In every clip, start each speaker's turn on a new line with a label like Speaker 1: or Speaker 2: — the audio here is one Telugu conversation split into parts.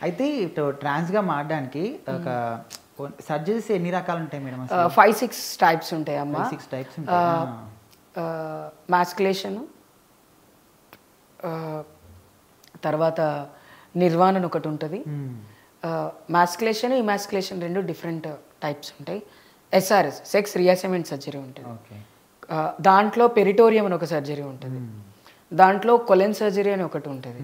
Speaker 1: అయితే ఇటు ట్రాన్స్గా మారడానికి ఒక సర్జరీస్ ఎన్ని రకాలు ఉంటాయి మేడం?
Speaker 2: 5-6 టైప్స్ ఉంటాయి అమ్మ.
Speaker 1: 6 టైప్స్ ఉంటాయి.
Speaker 2: మాస్కులేషన్, తర్వాత నిర్వాణం ఒకటి ఉంటుంది. మాస్కులేషన్, ఇమాస్కులేషన్ రెండు డిఫరెంట్ టైప్స్ ఉంటాయి. SRS సెక్స్ రీఅసైన్మెంట్ సర్జరీ ఉంటుంది. దాంట్లో పెరిటోరియం అని ఒక సర్జరీ ఉంటుంది. దాంట్లో కొలెన్ సర్జరీ అని ఒకటి ఉంటుంది.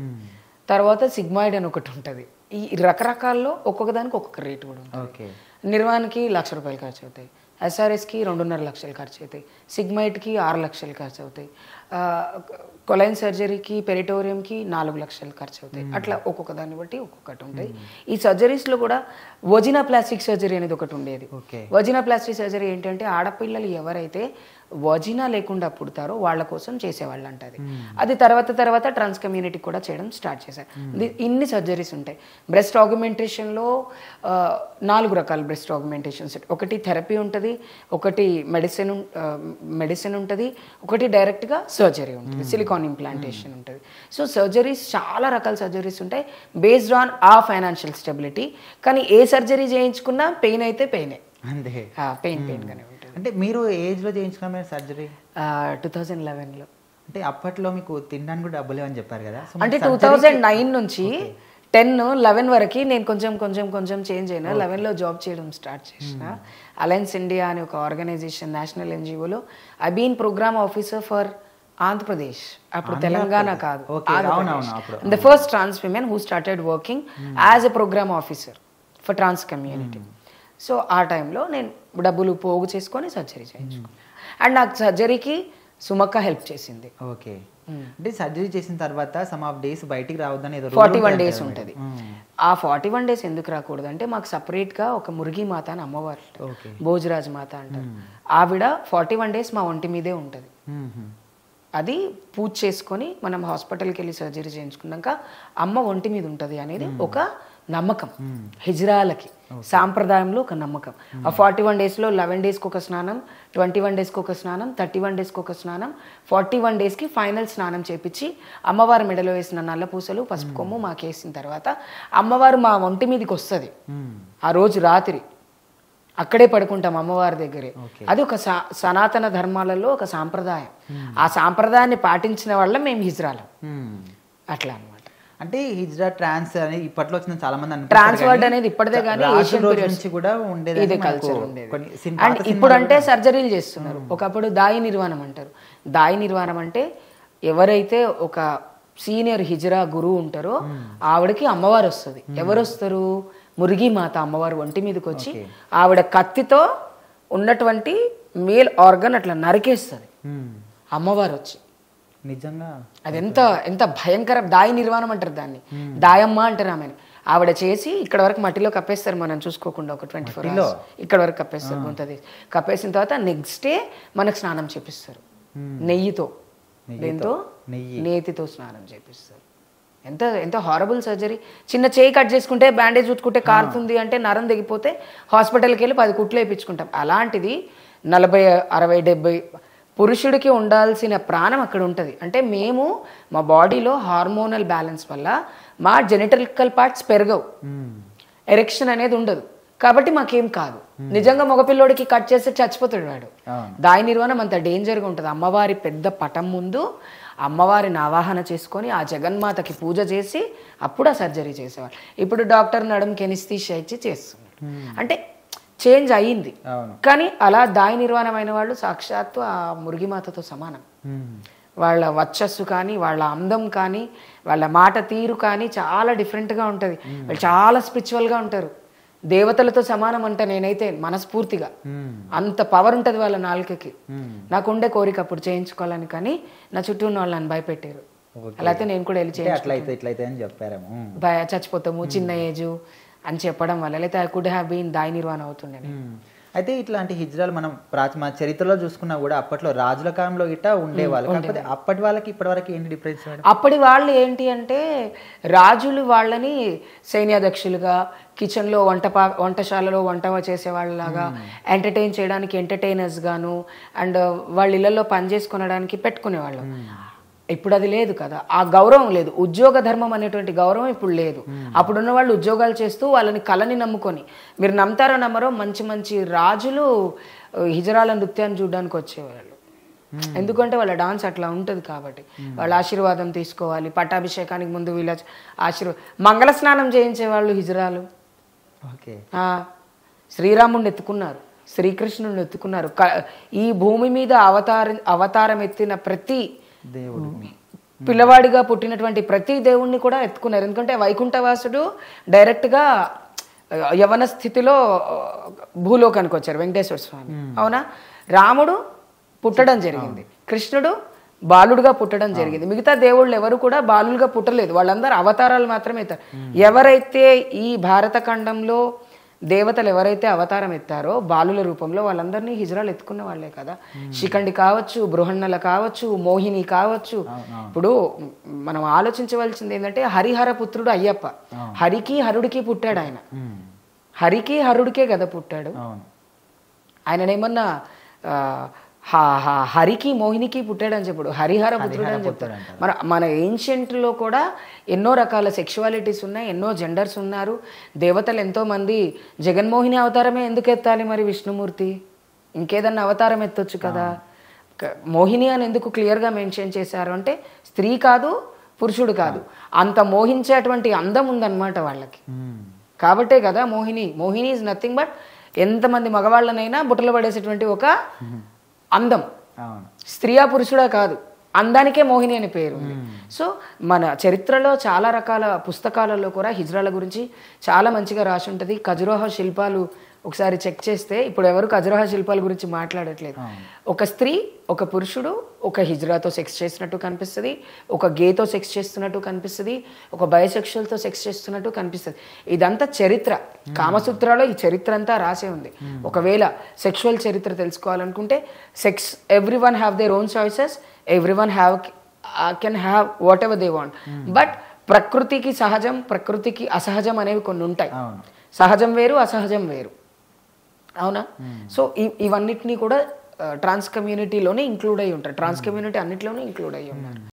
Speaker 2: తర్వాత సిగ్మాయిడ్ అని ఒకటి ఉంటుంది. ఈ రకరకాల్లో ఒక్కొక్క దానికి ఒక్కొక్క రేటు కూడా ఉంటుంది. నిర్వాణకి ₹1,00,000 ఖర్చు అవుతాయి, SRSకి 2.5 లక్షలు ఖర్చు అవుతాయి, సిగ్మైట్కి 6 లక్షలు ఖర్చు అవుతాయి, కొలైన్ సర్జరీకి పెరిటోరియంకి 4 లక్షలు ఖర్చు అవుతాయి. అట్లా ఒక్కొక్క దాన్ని బట్టి ఒక్కొక్కటి ఉంటాయి. ఈ సర్జరీస్లో కూడా వజినాప్లాస్టిక్ సర్జరీ అనేది ఒకటి ఉండేది. వజినాప్లాస్టిక్ సర్జరీ ఏంటంటే ఆడపిల్లలు ఎవరైతే వజినా లేకుండా పుడతారో వాళ్ళ కోసం చేసేవాళ్ళు అంట. అది తర్వాత ట్రాన్స్ కమ్యూనిటీ కూడా చేయడం స్టార్ట్ చేశారు. ఇన్ని సర్జరీస్ ఉంటాయి. బ్రెస్ట్ ఆగ్మెంటేషన్లో 4 రకాల బ్రెస్ట్ ఆగ్మెంటేషన్స్. ఒకటి థెరపీ ఉంటుంది, ఒకటి మెడిసిన్ ఉంటుంది, ఒకటి డైరెక్ట్గా సర్జరీ ఉంటుంది, సిలికాన్ ఇంప్లాంటేషన్ ఉంటుంది. సో సర్జరీస్ చాలా రకాల సర్జరీస్ ఉంటాయి బేస్డ్ ఆన్ ఆ ఫైనాన్షియల్ స్టెబిలిటీ. కానీ ఏ సర్జరీ చేయించుకున్నా పెయిన్ అయితే పెయినే, పెయిన్గానే ఉంటుంది.
Speaker 1: అంటే మీరు ఏజ్లో చేయించుకున్న సర్జరీ?
Speaker 2: 2011లో.
Speaker 1: అంటే అప్పట్లో మీకు తినడానికి కూడా డబ్బులు అని చెప్పారు కదా.
Speaker 2: అంటే 2009 నుంచి 10-11 వరకు నేను కొంచెం చేంజ్ అయినా. 11లో జాబ్ చేయడం స్టార్ట్ చేసిన. అలయన్స్ ఇండియా అనే ఒక ఆర్గనైజేషన్, నేషనల్ NGOలో I been programme officer for Andhra Pradesh. అప్పుడు తెలంగాణ కాదు, the first trans women who started working as a programme officer for trans community. So ఆ టైంలో నేను డబ్బులు పోగు చేసుకొని సర్జరీ చేయించుకున్నాను. అండ్ నాకు సర్జరీకి సుమక్క హెల్ప్ చేసింది.
Speaker 1: ఓకే. అంటే సర్జరీ చేసిన తర్వాత సమ్ ఆఫ్ డేస్ బయటికి రావద్దని
Speaker 2: 41 డేస్ ఉంటుంది. ఆ 41 డేస్ ఎందుకు రాకూడదు అంటే మాకు సపరేట్గా ఒక మురిగి మాత అని అమ్మవారు, భోజరాజ్ మాత అంటారు. ఆవిడ 41 డేస్ మా ఒంటి మీదే ఉంటుంది. అది పూజ చేసుకొని మనం హాస్పిటల్కి వెళ్ళి సర్జరీ చేయించుకున్నాక అమ్మ ఒంటి మీద ఉంటుంది అనేది ఒక నమ్మకం. హిజ్రాలకి సాంప్రదాయంలో ఒక నమ్మకం. ఆ 41 డేస్లో 11 డేస్కి ఒక స్నానం, 21 డేస్కి ఒక స్నానం, 31 డేస్కి ఒక స్నానం, 41 డేస్కి ఫైనల్ స్నానం చేపించి అమ్మవారి మెడలో వేసిన నల్ల పూసలు పసుపు కొమ్ము మాకేసిన తర్వాత అమ్మవారు మా ఒంటి మీదకి వస్తుంది. ఆ రోజు రాత్రి అక్కడే పడుకుంటాం అమ్మవారి దగ్గరే. అది ఒక సనాతన ధర్మాలలో ఒక సాంప్రదాయం. ఆ సాంప్రదాయాన్ని పాటించిన వల్ల మేము హిజ్రాలం. అట్లా అనమాట.
Speaker 1: అంటే హిజ్రా ట్రాన్స్ అనేది ఇప్పట్లో వచ్చిన చాలా మంది
Speaker 2: ట్రాన్స్ వర్డ్ అనేది ఇప్పటిదే కానీ
Speaker 1: నుంచి కూడా ఉండేది,
Speaker 2: ఇదే కల్చర్ ఉండేది. అండ్ ఇప్పుడు అంటే సర్జరీలు చేస్తున్నారు. ఒకప్పుడు దాయి నిర్వాణం అంటారు. దాయి నిర్వాణం అంటే ఎవరైతే ఒక సీనియర్ హిజ్రా గురువు ఉంటారో ఆవిడకి అమ్మవారు వస్తుంది. ఎవరు వస్తారు? మురిగి మాత అమ్మవారు ఒంటి మీదకి వచ్చి ఆవిడ కత్తితో ఉన్నటువంటి మేల్ ఆర్గన్ అట్లా నరికేస్తుంది అమ్మవారు వచ్చి.
Speaker 1: నిజంగా
Speaker 2: అది ఎంత భయంకర దాయి నిర్వాణం అంటారు దాన్ని. దాయమ్మ అంటారు ఆమెను. ఆవిడ చేసి ఇక్కడ వరకు మట్టిలో కప్పేస్తారు మనం చూసుకోకుండా. ఒక 24 hours ఇక్కడ వరకు కప్పేస్తారు గుంతది. కప్పేసిన తర్వాత నెక్స్ట్ డే మనకు స్నానం చేపిస్తారు నెయ్యితో. దేంతో? నేతితో స్నానం చేపిస్తారు. ఎంత హారబుల్ సర్జరీ. చిన్న చేయి కట్ చేసుకుంటే బ్యాండేజ్ చుట్టుకుంటే కారుతుంది అంటే నరం తెగిపోతే హాస్పిటల్కి వెళ్ళి 10 కుట్లు వేయించుకుంటాం. అలాంటిది 40, 60, 70 పురుషుడికి ఉండాల్సిన ప్రాణం అక్కడ ఉంటుంది. అంటే మేము మా బాడీలో హార్మోనల్ బ్యాలెన్స్ వల్ల మా జెనెటికల్ పార్ట్స్ పెరగవు, ఎరెక్షన్ అనేది ఉండదు. కాబట్టి మాకేం కాదు. నిజంగా మగపిల్లోడికి కట్ చేస్తే చచ్చిపోతాడు వాడు. దాయి నిర్వాణం అంత డేంజర్గా ఉంటుంది. అమ్మవారి పెద్ద పటం ముందు అమ్మవారిని ఆవాహన చేసుకొని ఆ జగన్మాతకి పూజ చేసి అప్పుడు ఆ సర్జరీ చేసేవాళ్ళు. ఇప్పుడు డాక్టర్ నడుంకి ఎనిస్థీషియా ఇచ్చి చేస్తున్నారు. అంటే చేంజ్ అయ్యింది. కానీ అలా దాయి నిర్వాణమైన వాళ్ళు సాక్షాత్తు ఆ మురిగిమాతతో సమానం. వాళ్ళ వర్చస్సు కానీ, వాళ్ళ అందం కానీ, వాళ్ళ మాట తీరు కానీ చాలా డిఫరెంట్గా ఉంటుంది. వాళ్ళు చాలా స్పిరిచువల్గా ఉంటారు. దేవతలతో సమానం అంట నేనైతే మనస్ఫూర్తిగా. అంత పవర్ ఉంటుంది వాళ్ళ నాలుకకి. నాకు ఉండే కోరిక అప్పుడు చేయించుకోవాలని, కానీ నా చుట్టూ ఉన్న వాళ్ళని భయపెట్టారు. అలా అయితే నేను కూడా వెళ్ళి చచ్చిపోతాము చిన్న ఏజు అని చెప్పడం వల్ల, లేకపోతే ఐ కుడ్ హ్యావ్ బీన్ దాయి నిర్వాణం అవుతుండే.
Speaker 1: అయితే ఇట్లాంటి హిజ్రాలు మనం మన చరిత్రలో చూసుకున్నా కూడా అప్పట్లో రాజుల కాలంలో గిట్ట ఉండేవాళ్ళు. కాకపోతే అప్పటి వాళ్ళకి ఇప్పటి వరకు ఏంటి డిఫరెన్స్?
Speaker 2: అప్పటి వాళ్ళు ఏంటి అంటే రాజులు వాళ్ళని సైన్యాధ్యక్షులుగా, కిచెన్లో వంటశాలలో వంట చేసేవాళ్ళలాగా, ఎంటర్టైన్ చేయడానికి ఎంటర్టైనర్స్ గాను, అండ్ వాళ్ళ ఇళ్లలో పని చేసుకునడానికి పెట్టుకునేవాళ్ళు. ఇప్పుడు అది లేదు కదా, ఆ గౌరవం లేదు. ఉద్యోగ ధర్మం అనేటువంటి గౌరవం ఇప్పుడు లేదు. అప్పుడున్న వాళ్ళు ఉద్యోగాలు చేస్తూ వాళ్ళని కళని నమ్ముకొని, మీరు నమ్ముతారో నమ్మరో, మంచి మంచి రాజులు హిజరాల నృత్యాన్ని చూడడానికి వచ్చేవాళ్ళు. ఎందుకంటే వాళ్ళ డాన్స్ అట్లా ఉంటుంది కాబట్టి. వాళ్ళ ఆశీర్వాదం తీసుకోవాలి, పట్టాభిషేకానికి ముందు వీళ్ళ మంగళ స్నానం చేయించేవాళ్ళు హిజరాలు. శ్రీరాముడిని ఎత్తుకున్నారు, శ్రీకృష్ణుడిని ఎత్తుకున్నారు. ఈ భూమి మీద అవతారం ఎత్తిన ప్రతి
Speaker 1: దేవుడు,
Speaker 2: పిల్లవాడిగా పుట్టినటువంటి ప్రతి దేవుణ్ణి కూడా ఎత్తుకున్నారు. ఎందుకంటే వైకుంఠవాసుడు డైరెక్ట్గా యవన స్థితిలో భూలోకానికి వచ్చారు, వెంకటేశ్వర స్వామి. అవునా? రాముడు పుట్టడం జరిగింది, కృష్ణుడు బాలుడుగా పుట్టడం జరిగింది. మిగతా దేవుళ్ళు ఎవరు కూడా బాలులుగా పుట్టలేదు, వాళ్ళందరూ అవతారాలు మాత్రమే ఎత్తారు. ఎవరైతే ఈ భారత ఖండంలో దేవతలు ఎవరైతే అవతారం ఎత్తారో బాలుల రూపంలో, వాళ్ళందరినీ హిజ్రాలు ఎత్తుకున్న వాళ్ళే కదా. శిఖండి కావచ్చు, బృహన్నల కావచ్చు, మోహిని కావచ్చు. ఇప్పుడు మనం ఆలోచించవలసింది ఏంటంటే, హరిహర పుత్రుడు అయ్యప్ప. హరికి హరుడికి పుట్టాడు ఆయన. హరికి హరుడికే కదా పుట్టాడు. ఆయననేమన్నా హరికి మోహినికి పుట్టాడని చెప్పుడు, హరిహర పుత్రుడు అని చెప్తాడు. మన ఏన్షియంట్లో కూడా ఎన్నో రకాల సెక్షువాలిటీస్ ఉన్నాయి, ఎన్నో జెండర్స్ ఉన్నారు. దేవతలు ఎంతోమంది. జగన్మోహిని అవతారమే ఎందుకు ఎత్తాలి మరి విష్ణుమూర్తి? ఇంకేదన్నా అవతారం ఎత్తొచ్చు కదా. మోహిని అని ఎందుకు క్లియర్గా మెన్షన్ చేశారు అంటే, స్త్రీ కాదు, పురుషుడు కాదు, అంత మోహించేటువంటి అందం ఉందన్నమాట వాళ్ళకి. కాబట్టే కదా Mohini. Mohini is nothing but ఎంతమంది మగవాళ్ళనైనా బుట్టలు పడేసేటువంటి ఒక అందం. స్త్రీయా పురుషుడా కాదు, అందానికే మోహిని అని పేరు. సో మన చరిత్రలో చాలా రకాల పుస్తకాలలో కూడా హిజ్రాల గురించి చాలా మంచిగా రాసి ఉంటుంది. ఖజురాహో శిల్పాలు ఒకసారి చెక్ చేస్తే ఇప్పుడు ఎవరు ఖజురాహో శిల్పాల గురించి మాట్లాడట్లేదు. ఒక స్త్రీ, ఒక పురుషుడు ఒక హిజ్రాతో సెక్స్ చేసినట్టు కనిపిస్తుంది, ఒక గేతో సెక్స్ చేస్తున్నట్టు కనిపిస్తుంది, ఒక బయోసెక్షువల్తో సెక్స్ చేస్తున్నట్టు కనిపిస్తుంది. ఇదంతా చరిత్ర. కామసూత్రాలో ఈ చరిత్ర అంతా రాసే ఉంది. ఒకవేళ సెక్షువల్ చరిత్ర తెలుసుకోవాలనుకుంటే, sex every one have their own choices, every one can have what ever they want. But ప్రకృతికి సహజం, ప్రకృతికి అసహజం అనేవి కొన్ని ఉంటాయి. సహజం వేరు, అసహజం వేరు. అవునా? సో ఇవన్నిటినీ కూడా ట్రాన్స్ కమ్యూనిటీలోనే ఇంక్లూడ్ అయ్యి ఉంటారు. ట్రాన్స్ కమ్యూనిటీ అన్నిటిలోనే ఇంక్లూడ్ అయ్యి ఉన్నారు.